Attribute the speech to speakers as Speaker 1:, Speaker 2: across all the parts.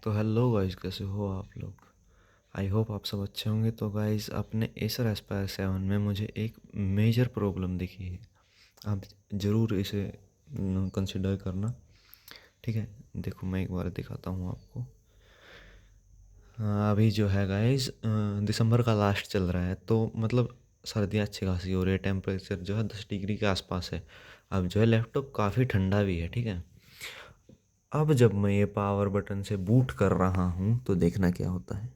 Speaker 1: तो hello guys, कैसे हो आप लोग। आई होप आप सब अच्छे होंगे। तो गाइस, अपने एसर एस्पायर 7 में मुझे एक मेजर प्रॉब्लम दिखी है। आप ज़रूर इसे कंसिडर करना, ठीक है। देखो, मैं एक बार दिखाता हूँ आपको। अभी जो है गाइस, दिसंबर का लास्ट चल रहा है, तो मतलब सर्दियाँ अच्छी खासी हो रही है। टेम्परेचर जो है 10 डिग्री के आसपास है। अब जो है लैपटॉप काफ़ी ठंडा भी है, ठीक है। अब जब मैं ये पावर बटन से बूट कर रहा हूँ तो देखना क्या होता है।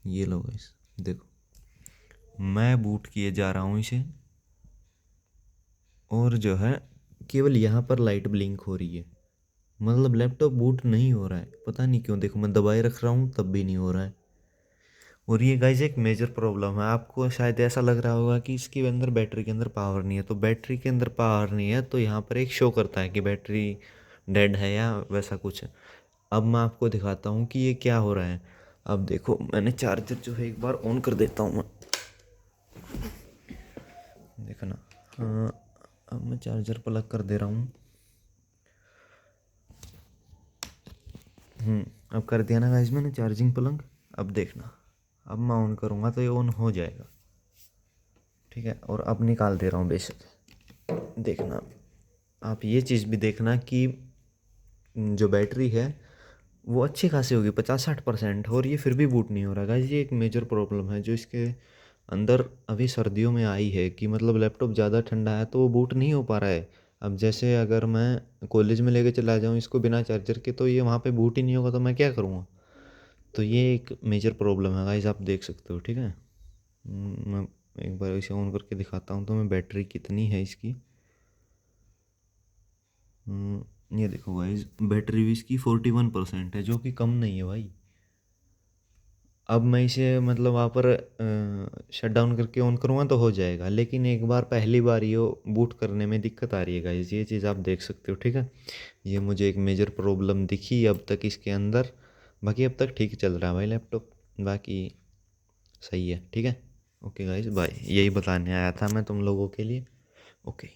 Speaker 1: ये लो गाइस, देखो, मैं बूट किए जा रहा हूँ इसे, और जो है केवल यहाँ पर लाइट ब्लिंक हो रही है। मतलब लैपटॉप बूट नहीं हो रहा है, पता नहीं क्यों। देखो, मैं दबाए रख रहा हूँ तब भी नहीं हो रहा है। और ये गाइस एक मेजर प्रॉब्लम है। आपको शायद ऐसा लग रहा होगा कि इसके अंदर, बैटरी के अंदर पावर नहीं है। तो बैटरी के अंदर पावर नहीं है तो यहाँ पर एक शो करता है कि बैटरी डेड है या वैसा कुछ है। अब मैं आपको दिखाता हूँ कि ये क्या हो रहा है। अब देखो, मैंने चार्जर जो है एक बार ऑन कर देता हूँ मैं, देखना। हाँ, अब मैं चार्जर प्लग कर दे रहा हूँ। अब कर दिया ना गाइस मैंने चार्जिंग प्लग। अब देखना, अब मैं ऑन करूँगा तो ये ऑन हो जाएगा, ठीक है। और अब निकाल दे रहा हूँ बेशक। देखना, आप ये चीज़ भी देखना कि जो बैटरी है वो अच्छी खासी होगी, 50-60%, और ये फिर भी बूट नहीं हो रहा गाइस। ये एक मेजर प्रॉब्लम है जो इसके अंदर अभी सर्दियों में आई है, कि मतलब लैपटॉप ज़्यादा ठंडा है तो वो बूट नहीं हो पा रहा है। अब जैसे अगर मैं कॉलेज में लेके चला जाऊँ इसको बिना चार्जर के, तो ये वहाँ पे बूट ही नहीं होगा, तो मैं क्या करूँगा। तो ये एक मेजर प्रॉब्लम है गाइस, आप देख सकते हो, ठीक है। मैं एक बार इसे ऑन करके दिखाता हूँ तो मैं, बैटरी कितनी है इसकी। ये देखो गाइस, बैटरी भी इसकी 41% है, जो कि कम नहीं है भाई। अब मैं इसे मतलब वहाँ पर शट डाउन करके ऑन करूँगा तो हो जाएगा, लेकिन एक बार, पहली बार ये बूट करने में दिक्कत आ रही है गाइस। ये चीज़ आप देख सकते हो, ठीक है। ये मुझे एक मेजर प्रॉब्लम दिखी अब तक इसके अंदर। बाकी अब तक ठीक चल रहा है भाई लैपटॉप, बाकी सही है, ठीक है। Okay guys, bye. यही बताने आया था मैं तुम लोगों के लिए। ओके।